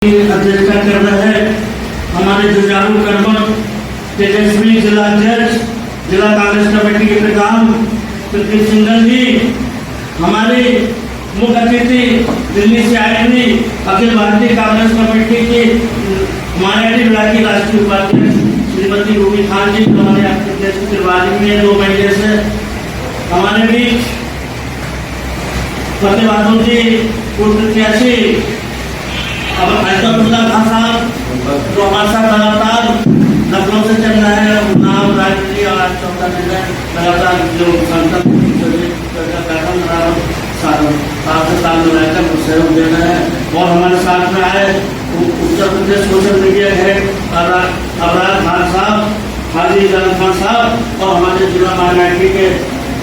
अध्यक्षता कर रहे हैं हमारे जुझारू कर्मठ तेजस्वी जिला अध्यक्ष जिला कांग्रेस कमेटी के प्रधान पृथ्वी सिंघल जी, हमारे मुख्य अतिथि दिल्ली से आई हुई अखिल भारतीय कांग्रेस कमेटी की मायावती जिला की राष्ट्रीय उपाध्यक्ष श्रीमती रूबी खान जी, हमारे अध्यक्ष के बाद में 2 महीने से हमारे बीच फतेह जी पूर्व प्रत्याशी अब अहमदुल्लाह खान साहब जो हमारे साथ लगातार लखनऊ से चल रहा है, नाम राजनीति और आज चौथा दिन है लगातार जो संसद साथ में रहकर सहयोग दे रहे हैं। और हमारे साथ में आए Uttar Pradesh social media head Abrar Khan साहब, हाजी खान साहब और हमारे जिला माइनॉरिटी के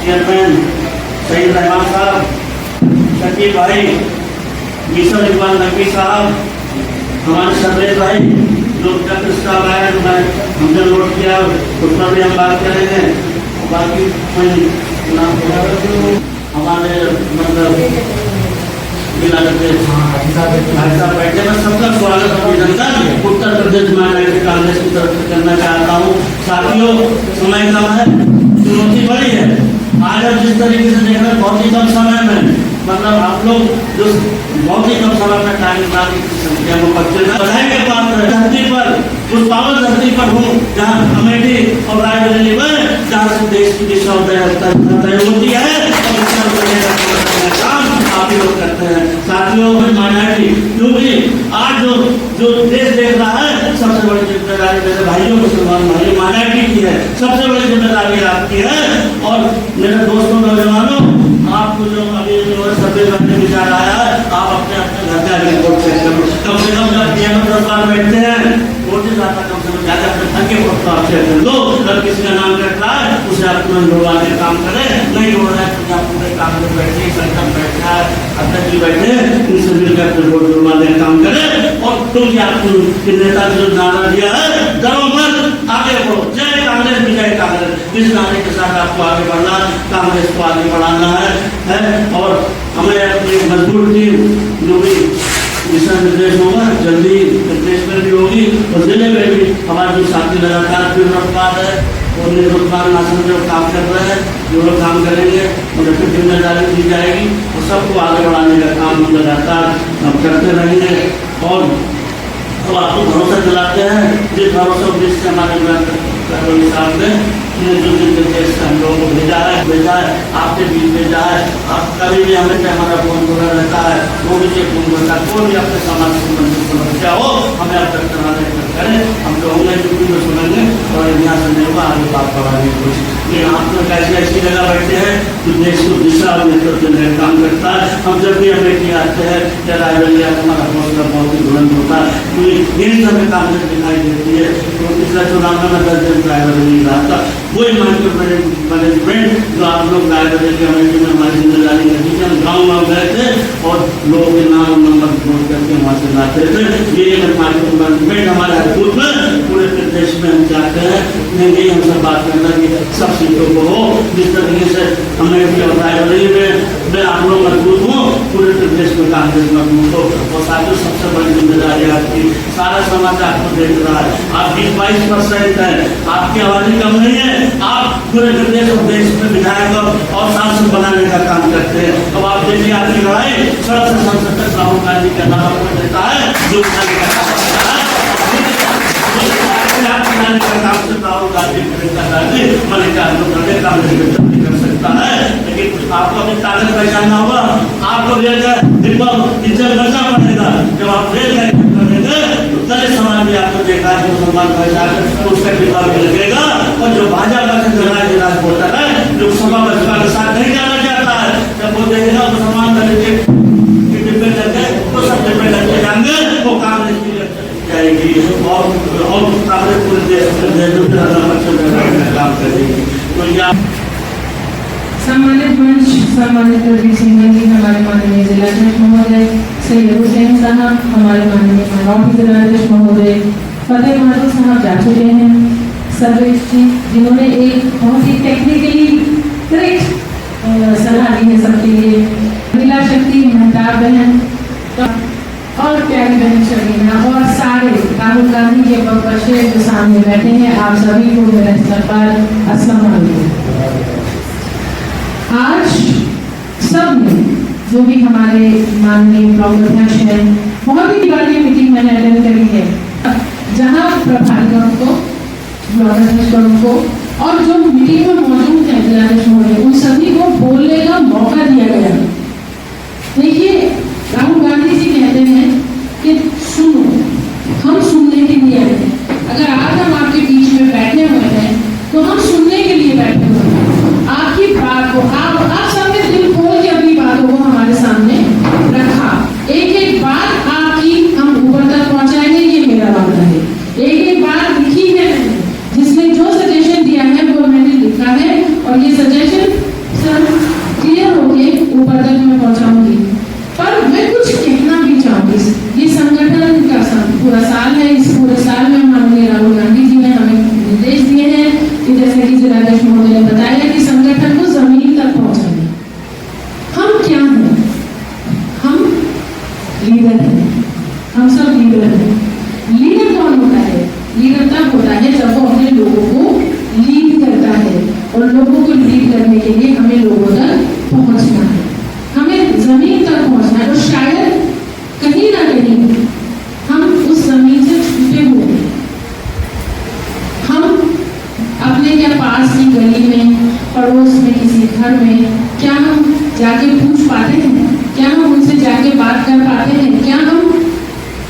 चेयरमैन सईद रहमान साहब, शकील भाई, मिशर इकबाल नकवी साहब, हमारे सर्वेश भाई जो स्टाफ आया हमने नोट किया उस पर भी हम बात करेंगे। बाकी हमारे मतलब जिला बैठे में सबका स्वागत अभिनंदन उत्तर प्रदेश माइनॉरिटी कांग्रेस की तरफ से करना चाहता हूँ। साथियों, समय कम है, चुनौती बड़ी है। आज हम जिस तरीके से देख रहे हैं बहुत ही कम समय में, मतलब आप लोग जो बहुत ही कम समय में टाइम निकालने की संख्या में बच्चे बधाई के पात्र धरती पर उस पावन धरती पर हूँ जहाँ अमेठी और रायबरेली में जहाँ से देश की दिशा तय होती है और काम आप लोग करते हैं। साथियों, माइनॉरिटी क्योंकि आज जो देश देख रहा है सबसे बड़ी जिम्मेदारी मेरे भाइयों मुसलमान भाई माइनॉरिटी की है, सबसे बड़ी जिम्मेदारी आपकी है। और मेरे दोस्तों नौजवानों, आपको जो अभी जो सर्वे करने विचार आया है, आप अपने घर का रिपोर्ट चेक करो। कम से कम जब पीएम सरकार बैठते हैं नोटिस आता कम से कम जाकर अपने घर के वक्त आप चेक कर लो। अगर किसी का नाम कटता है उसे आप तुरंत लोग आगे काम करें, नहीं हो रहा है तो आप पूरे काम में बैठे, संगठन बैठा है, अध्यक्ष जी बैठे, इनसे मिलकर अपने वोट डुलवाने का काम करें। और क्योंकि आपको नेता जो नारा दिया है डरो मत, आगे बढ़ो, जय कांग्रेस विजय कांग्रेस, इस नारे के साथ आपको आगे बढ़ना, कांग्रेस को आगे बढ़ाना है। और हमें अपनी मजबूत टीम जो भी दिशा निर्देश होगा जल्दी प्रदेश में भी होगी और जिले में भी हमारे जो साथी लगातार फिर रफ्तार है और निर्विघ्न आसन जो काम कर रहे हैं, जो लोग काम करेंगे उन्हें फिर जिम्मेदारी दी जाएगी और सबको आगे बढ़ाने का काम हम लगातार हम करते रहेंगे। और तो आपको भरोसा दिलाते हैं, जिस भरोसा जिससे हमारे साहब ने जो निर्देश हम लोगों को भेजा है आपके बीच भेजा है। आप कभी भी हमें हमारा फोन खुला रहता है, वो भी चेक फोन करता है, कोई भी अपने समाज से संबंधित समस्या हो हमें अब तक कराने करें, हम लोग ऑनलाइन ड्यूटी में सुनेंगे और यहाँ से नहीं होगा आगे बात बढ़ाने की कोशिश। लेकिन आप लोग ऐसी जगह बैठे हैं तो देश को दिशा और नेतृत्व देने का काम करता है। हम जब भी अमेठी आते हैं या रायबरेली हमारा हौसला बहुत ही बुलंद होता है, क्योंकि यही समय कांग्रेस दिखाई देती है। तो पिछला चुनाव में 10 दिन रायबरेली रहा था, वही मैनेजमेंट जो आप लोग रायबरेली अमेठी में हमारी जिम्मेदारी नहीं थी, हम गाँव गए थे और लोगों के नाम नंबर नोट करके वहाँ से लाते थे। ये मैनेजमेंट हमारे हाईकोर्ट में पूरे प्रदेश में हम चाहते हैं, यही हम सब बात करना कि सब सीटों को हो जिस तरीके से अमेठी और रायबरेली में आप लोग मजबूत हो, पूरे प्रदेश में कांग्रेस मजबूत हो। और साथ ही सबसे बड़ी जिम्मेदारी आपकी, सारा समाज आपको देख रहा है, आप 20-22% है, आपकी आबादी कम नहीं है, आप पूरे प्रदेश और देश में विधायक और सांसद बनाने का काम करते हैं। अब आप देखिए आपकी लड़ाई सड़क से संसद तक राहुल गांधी का नाम देता है, जो राहुल गांधी कर सकता है। लेकिन आपको अपनी ताकत पहचानना होगा, आपको इज्जत करना पड़ेगा। जब आप रेल करेंगे तो दलित समाज भी आपको देखा है, मुसलमान पहचान उसका डिब्बा भी लगेगा। और जो भाजपा से जनाज वोटर है, लोकसभा बसपा के साथ नहीं जाना चाहता है, जब वो देखेगा मुसलमान दलित के डिब्बे लगे तो सब डिब्बे लगते जाएंगे, वो कांग्रेस की जाएगी और कांग्रेस पूरे देश में काम करेगी। तो यह सम्मानित मंच, सम्मानित पृथ्वी सिंघल जी, हमारे माननीय जिलाध्यक्ष महोदय सैयद हुसैन साहब, हमारे माननीय मानौती जिलाध्यक्ष महोदय फतेह महदूद साहब जा चुके हैं, सर्वेश जी जिन्होंने एक बहुत ही टेक्निकली करेक्ट सलाह दी है सबके लिए, महिला शक्ति मेहताब बहन और प्यारी बहन शर्मिला और सारे राहुल गांधी के बच्चे जो सामने बैठे हैं, आप सभी को मेरे स्तर पर अस्सलाम वालेकुम। आज सब ने जो भी हमारे माननीय ब्लॉक अध्यक्ष हैं, बहुत ही बड़ी मीटिंग मैंने अटेंड करी है, जहां प्रभारीगण को, ब्लॉक अध्यक्ष को और जो मीटिंग में मौजूद हैं जिलाध्यक्ष महोदय, उन सभी को बोलने का मौका दिया गया। देखिए, राहुल गांधी जी कहते हैं कि सुनो, हम सुनने के लिए आए हैं। अगर आज हम आपके बीच में बैठे हुए हैं तो हम सुनने के लिए बैठे हुए हैं। आपकी बात को आप सबने दिल खोल के अपनी बातों को हमारे सामने रखा। एक एक बात आपकी हम ऊपर तक पहुंचाएंगे, ये मेरा वादा है। एक एक बात लिखी है मैंने, जिसने जो सजेशन दिया है वो मैंने लिखा है और ये सजेशन सर क्लियर होके ऊपर तक मैं पहुंचाऊंगी। पर मैं कुछ कहना भी चाहूंगी। ये संगठन का पूरा साल है, इस पूरे साल में माननीय राहुल गांधी जी ने हमें निर्देश दिए हैं कि जैसे कि जिलाध्यक्ष महोदय ने बताया कि संगठन को जमीन तक पहुंचाएंगे। हम क्या हैं? हम लीडर हैं, हम सब लीडर हैं। लीडर कौन होता है? लीडर तब होता है जब वो अपने लोगों को लीड करता है, और लोगों को लीड करने के लिए हमें लोगों तक पहुंचना है, हमें जमीन तक पहुंचना है। और शायद कहीं ना कहीं हम उस जमीन से छूटे हुए हैं। हम अपने क्या पास की गली में, पड़ोस में, किसी घर में क्या हम जाके पूछ पाते हैं? क्या हम उनसे जाके बात कर पाते हैं? क्या हम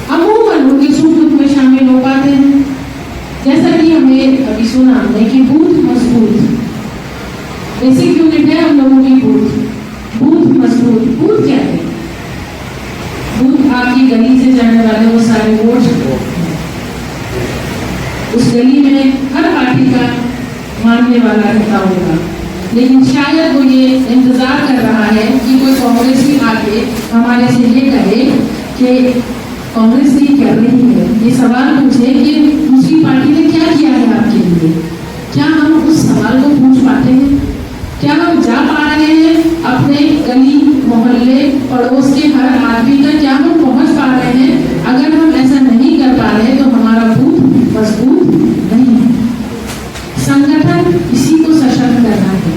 अमूमन उनके सुख दुख में शामिल हो पाते हैं? जैसा कि हमें अभी सुना हमने कि बूथ मजबूत, बेसिक यूनिट है हम लोगों की बूथ मजबूत। बूथ क्या है? बूथ आपकी गली से जाने वाले वो सारे वोट, उस गली में हर पार्टी का मानने वाला रहता होगा, लेकिन शायद वो ये इंतजार कर रहा है कि कोई कांग्रेसी आके हमारे से ये कहे कि कांग्रेस ये कर रही है, ये सवाल पूछे कि दूसरी पार्टी ने क्या किया है आपके लिए। क्या हम उस सवाल को पूछ पाते हैं? क्या हम जा पा रहे हैं अपने गली मोहल्ले पड़ोस के हर आदमी तक? क्या हम पहुंच पा रहे हैं? अगर हम ऐसा नहीं कर पा रहे तो हमारा बूथ मजबूत नहीं है। संगठन इसी को सशक्त करना है,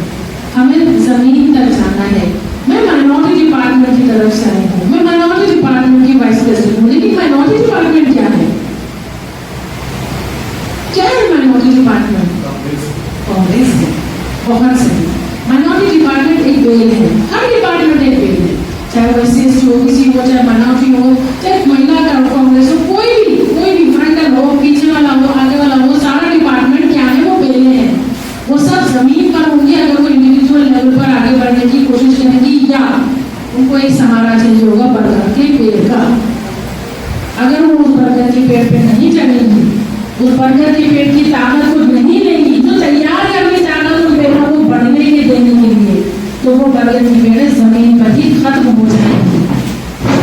हमें जमीन तक जाना है। मैं माइनॉरिटी डिपार्टमेंट की तरफ से आई हूँ, मैं माइनॉरिटी डिपार्टमेंट की वाइस प्रेसिडेंट हूँ, लेकिन माइनॉरिटी डिपार्टमेंट क्या है? क्या है माइनॉरिटी डिपार्टमेंट? कांग्रेस है। बहुत सही, माइनॉरिटी डिपार्टमेंट एक बेल है, हर डिपार्टमेंट एक बेल है, चाहे वो एससी हो, किसी हो, चाहे माइनॉरिटी हो, चाहे महिला का हो, कांग्रेस हो, कोई भी मंडल हो, पीछे वाला हो, आगे वाला हो, सारा डिपार्टमेंट क्या है? वो बेले हैं। वो सब जमीन पर होंगे अगर वो इंडिविजुअल लेवल पर आगे बढ़ने की कोशिश करेंगी, या उनको एक सहारा चाहिए होगा बरगद के पेड़ का। अगर वो उस बरगद के पेड़ पे नहीं चढ़ेंगी, उस बरगद के पेड़ की ताकत को नहीं लेंगी, जो तैयार है अपनी ताकत उन पेड़ों को बढ़ने के देने के लिए, तो वो बरगद की पेड़ जमीन पर ही खत्म हो जाएंगी।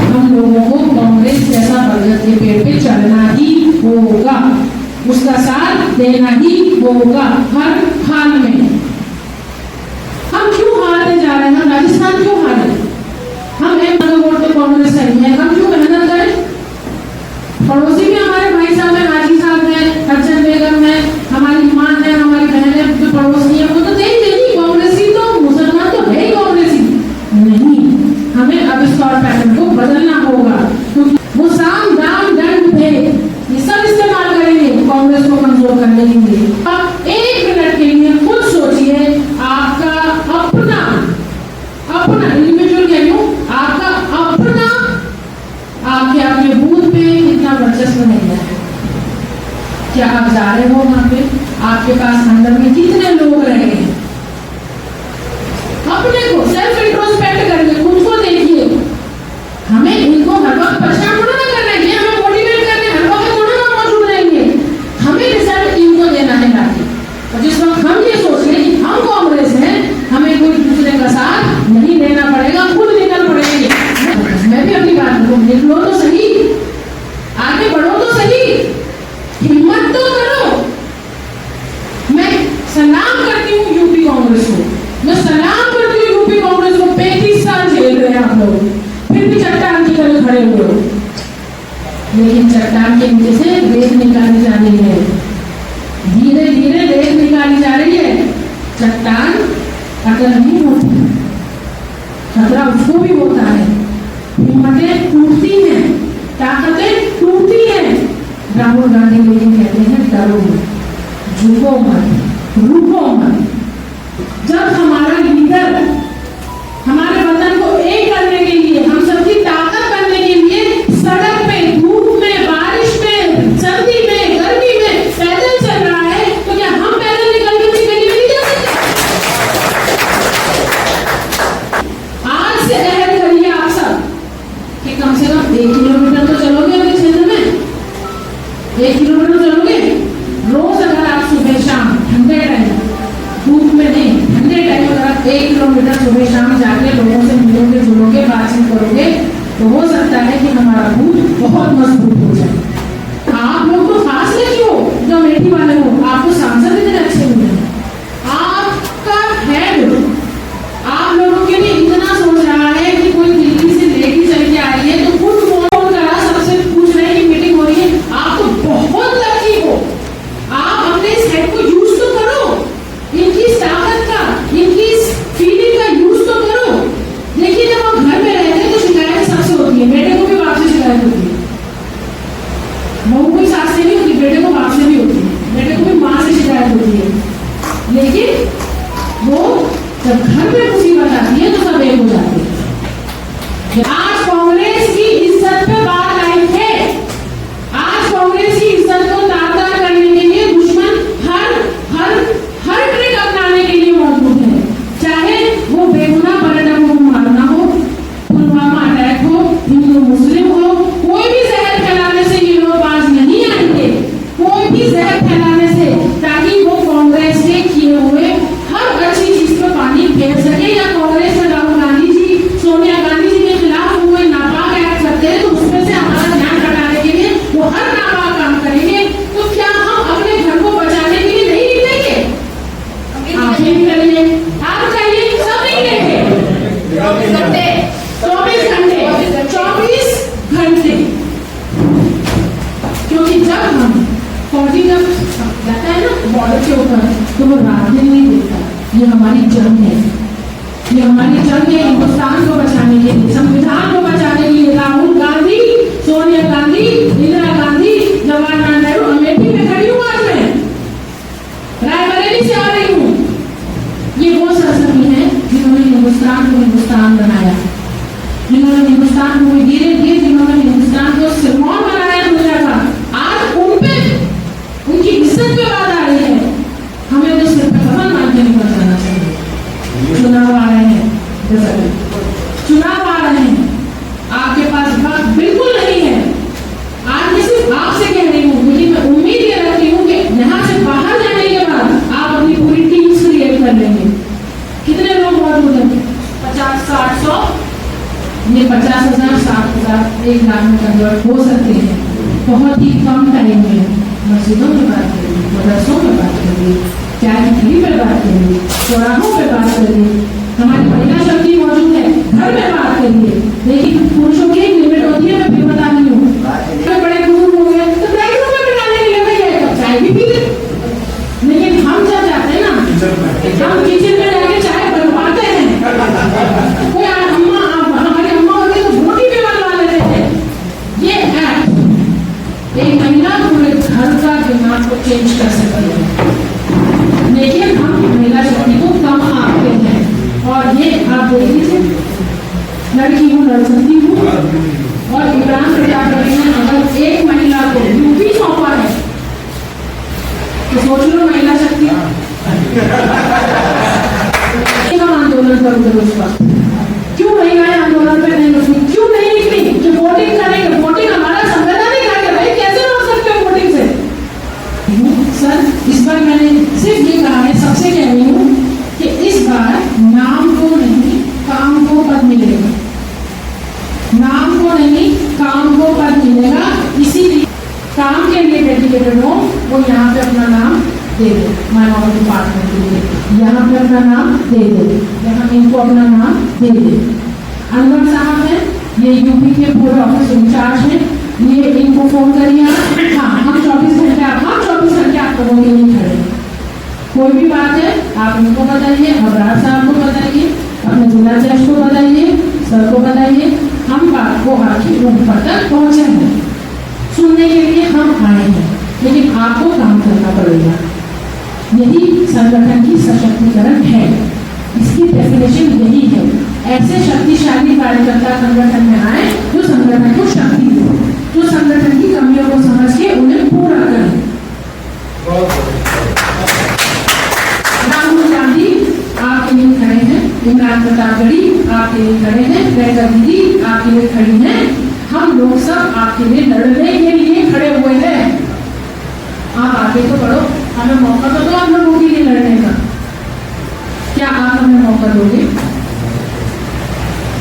हम लोगों को कांग्रेस जैसा बरगद के पेड़ पे चढ़ना ही होगा, उसका साथ देना ही होगा हर हाल में। हम क्यों हारते जा रहे हैं? हम राजस्थान क्यों हारे? हम एक वोट पे कांग्रेस सही है, हम क्यों मेहनत करें? पड़ोसी में हमारे भाई साहब हैं, हाजी साहब हैं, हसन बेगम है, हमारी मां है, हमारी बहन है, जो पड़ोसी है, वो तो देंगे। कांग्रेसी तो मुसलमान तो है ही कांग्रेसी नहीं। हमें अब इस तौर पैटर्न को बदलना होगा, क्योंकि वो साम दाम दंड भेद ये सब इस्तेमाल करेंगे कांग्रेस को कमजोर करने के लिए। आप एक मिनट के लिए खुद सोचिए, आपका अपना इंडिविजुअल कह लूं, आपका अपना आपके अपने बूथ पे कितना वर्चस्व नहीं है? क्या आप जा रहे हो वहां पे? आपके पास अंदर में कितने लोग रहेंगे? अपने को सेल्फ इंट्रोस्पेक्ट करिए, खुद को देखिए। हमें इनको हर वक्त परेशान होना ना करना है, हमें मोटिवेट करने हर वक्त थोड़ा ना मौजूद रहेंगे। हमें रिजल्ट इनको देना है लाके। और जिस वक्त हम ये सोच रहे कि हम कांग्रेस हैं, हमें कोई दूसरे का साथ नहीं देना पड़ेगा, खुद निकल पड़ेंगे। मैं भी अपनी बात करूँ, निकलो तो सही, आगे बढ़ो तो सही, हिम्मत तो करो। मैं सलाम करती हूँ यूपी कांग्रेस को, मैं सलाम करती हूँ यूपी चट्टान के नीचे से रेत निकाली जा रही है, धीरे धीरे रेत निकाली जा रही है। चट्टान अगर नहीं होती, खतरा उसको भी होता है, हिम्मतें टूटती हैं, ताकतें टूटती हैं। राहुल गांधी लेकिन कहते हैं डरो मत, झुको मत, रुको मत। जब हमारा लीडर हमारे वतन को एक करने के लिए, हम सबकी ताकत बनने के लिए सड़क पे, धूप में, बारिश में, सर्दी में, गर्मी में पैदल चल रहा है, तो क्या हम पैदल निकल के गली में नहीं जा सकते? आज से अहद करिए आप सब कि कम से कम 1 किलोमीटर तो चलोगे अपने क्षेत्र में, 1 किलोमीटर चलोगे रोज। अगर आप सुबह शाम ठंडे टाइम, धूप में नहीं, ठंडे टाइम अगर आप 1 किलोमीटर सुबह शाम जाके लोगों से मिलोगे, जुलोगे, बातचीत करोगे, तो हो सकता है कि हमारा बूथ बहुत मजबूत हो जाए। आप लोग तो खास नहीं हो जो अमेठी वाले हो, आपको सांसद इतने अच्छे मिले, आपका हेड आप लोगों के लिए इतना सोच रहा है कि कोई दिल्ली से लेडी चल के आ रही है तो खुद फोन करा, सबसे पूछ रहे हैं कि मीटिंग हो रही है। आप तो बहुत लकी हो, आप अपने इस हेड को यूज तो करो, इनकी ताकत का, इनकी फीलिंग का यूज तो करो। देखिए जब हम घर में रहते हैं तो शिकायत सबसे होती है, बेटे को भी बाप से शिकायत होती है, बहू को सास से नहीं होती, बेटे को बाप से भी होती है, बेटे को भी माँ से शिकायत होती है। लेकिन वो जब घर में मुसीबत आती है तो सब एक हो जाते हैं। आज कांग्रेस की इज्जत पे बात आई है, आज कांग्रेस की इज्जत को तार-तार करने के लिए दुश्मन हर ट्रिक अपनाने के लिए मौजूद है। चाहे वो बेगुनाह पर्यटकों को मारना हो, पुलवामा अटैक हो, हिंदू मुस्लिम हो, कोई भी जहर फैलाने से ये लोग बाज नहीं आएंगे, कोई भी जहर फैलाने से, ताकि वो कांग्रेस के किए हुए हर अच्छी चीज पर पानी फेर सके। या कांग्रेस में राहुल गांधी जी, सोनिया गांधी जी के खिलाफ हुए नापाक एक्ट करते हैं तो उसमें से हमारा ध्यान हटाने के लिए वो हर नापाक काम करेंगे। तो क्या हम अपने घर को बचाने के लिए नहीं निकलेंगे? आप भी निकलिए, आप चाहिए, सब निकलेंगे। 24 घंटे, क्योंकि जब हम फौजी जब जाता है ना बॉर्डर के ऊपर, तो वो रात दिन नहीं देखता। ये हमारी जंग है, ये हमारी जंग है हिंदुस्तान को बचाने के लिए, संविधान को बचाने के लिए। राहुल गांधी, सोनिया गांधी, इंदिरा गांधी, जवाहरलाल नेहरू, अमेठी में खड़ी हूँ आज मैं, रायबरेली से आ रही हूँ। ये वो सरसमी है जिन्होंने हिंदुस्तान को हिंदुस्तान बनाया, जिन्होंने हिंदुस्तान को धीरे धीरे, जिन्होंने हिंदुस्तान को सिरमौर बनाया दुनिया का। आज उन पे, उनकी इज्जत पे बात आ रही है, हमें तो सिर पे कमल मान के निकल जाना चाहिए। चुनाव आ रहे हैं, चुनाव आ रहे हैं, आपके पास बात बिल्कुल नहीं है। आज मैं सिर्फ आपसे कह रही हूँ, लेकिन मैं उम्मीद ये रखती हूँ कि यहाँ से बाहर जाने के बाद आप अपनी पूरी टीम क्रिएट कर लेंगे। कितने लोग मौजूद हैं? 50, 60, 100, ये 50,000, 60,000, 1 लाख में कन्वर्ट हो सकते हैं बहुत ही कम टाइम में। मस्जिदों में बात करिए, मदरसों में बात करिए, चाय की खिली पर बात करिए, चौराहों पर बात करिए, हमारी महिला शक्ति मौजूद है, घर में बात करिए। लेकिन पुरुषों की एक लिमिट होती है, मैं फिर बता रही हूँ। बड़े बुजुर्ग हो गए तो ड्राइंग रूम में बिठाने के लिए भैया चाय भी पी ले, लेकिन हम जब जाते हैं ना, हम किचन में जाके चाय बनवाते हैं। कोई अम्मा, हमारी अम्मा होती तो रोटी भी बनवा लेते थे। ये एक्ट एक महिला पूरे घर का दिमाग को चेंज कर सकती है, लेकिन हम महिला शक्ति को कम आंकते हैं। और ये आप देख लीजिए, लड़की हूँ, लड़ सकती हूँ। और इमरान प्रजापति ने अगर एक महिला को यूपी सौंपा है तो सोच लो महिला शक्ति। हम आंदोलन करोगे उस वक्त, क्यों महिलाएं आंदोलन पे नहीं निकली, क्यों नहीं निकली? कि वोटिंग करेंगे, वोटिंग हमारा संवैधानिक हक है भाई, कैसे रोक सकते हो वोटिंग से? सर इस बार मैंने सिर्फ ये कहा है, सबसे कह रही हूँ कि इस बार नाम को नहीं काम को पद मिलेगा, नाम को नहीं काम को पद मिलेगा। इसीलिए काम के लिए डेडिकेटेड हो वो यहाँ पे अपना नाम दे दे, मानव डिपार्टमेंट के लिए यहाँ पे अपना नाम दे दे, यहाँ इनको अपना नाम दे दे। अनवर साहब हैं, ये यूपी के पूर्व ऑफिस इंचार्ज हैं, ये इनको फोन करिए आप। हाँ, हम 24 घंटे आप लोगों के लिए खड़े हैं। कोई भी बात है आप इनको बताइए, अबरार साहब को बताइए, अपने जिला जज को बताइए, सर को बताइए। हम बात को आखिर ऊपर तक पहुंचे हैं, सुनने के लिए हम आए हैं, लेकिन आपको काम करना पड़ेगा। यही संगठन की सशक्तिकरण है, इसकी डेफिनेशन यही है। ऐसे शक्तिशाली कार्यकर्ता संगठन में आए जो संगठन को शक्ति दे, जो संगठन की कमियों को समझ के उन्हें पूरा करें। राहुल गांधी आपके लिए खड़े हैं, इमरान प्रतापगढ़ी आपके लिए खड़े हैं, रेखा दीदी आपके लिए खड़ी हैं। हम लोग सब आपके लिए लड़ने के लिए खड़े हुए हैं। आप आगे तो बढ़ो, हमें मौका तो दो आप लोगों के लिए लड़ने का। क्या आप हमें मौका दोगे?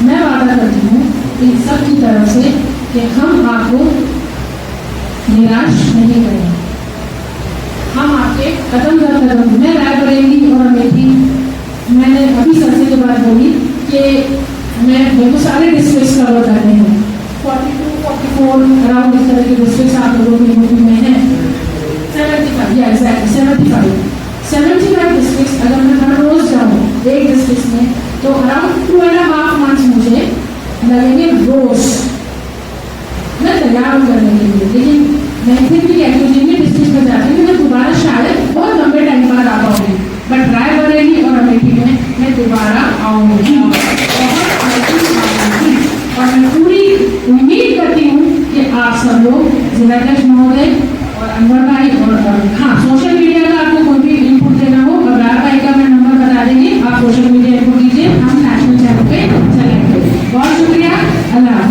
मैं वादा करती हूँ इन सब की तरफ से कि हम आपको निराश नहीं करेंगे। हम आपके कदम दर कदम, मैं रायबरेली और अमेठी, मैंने अभी सर से बात बोली कि मेरे को सारे डिस्ट्रिक्ट कवर करने हैं, 42, 44 अराउंड इस तरह के डिस्ट्रिक्ट आप लोगों की यूपी में हैं। 75 या एग्जैक्टली 75 डिस्ट्रिक्ट। अगर मैं हर रोज जाऊँ एक डिस्ट्रिक्ट में तो अराउंड 2.5 मंथ्स मुझे लगेंगे रोज। मैं तैयार हूँ करने के लिए, लेकिन मैं फिर भी एक्टिविटी डिस्ट्रिक्ट में जाती हूँ। मैं दोबारा शायद बहुत लंबे टाइम बाद आ पाऊंगी, बट रायबरेली और अमेठी में मैं दोबारा आऊँगी और मैं पूरी उम्मीद करती हूँ कि आप सब लोग जिला जज महोदय और अनवर भाई और हाँ, सोशल मीडिया का आपको कोई भी इनपुट देना हो, अबरार भाई का मैं नंबर बता देंगे, आप सोशल मीडिया इनपुट दीजिए, हम नेशनल चैनल पे चलेंगे। बहुत शुक्रिया, अल्लाह।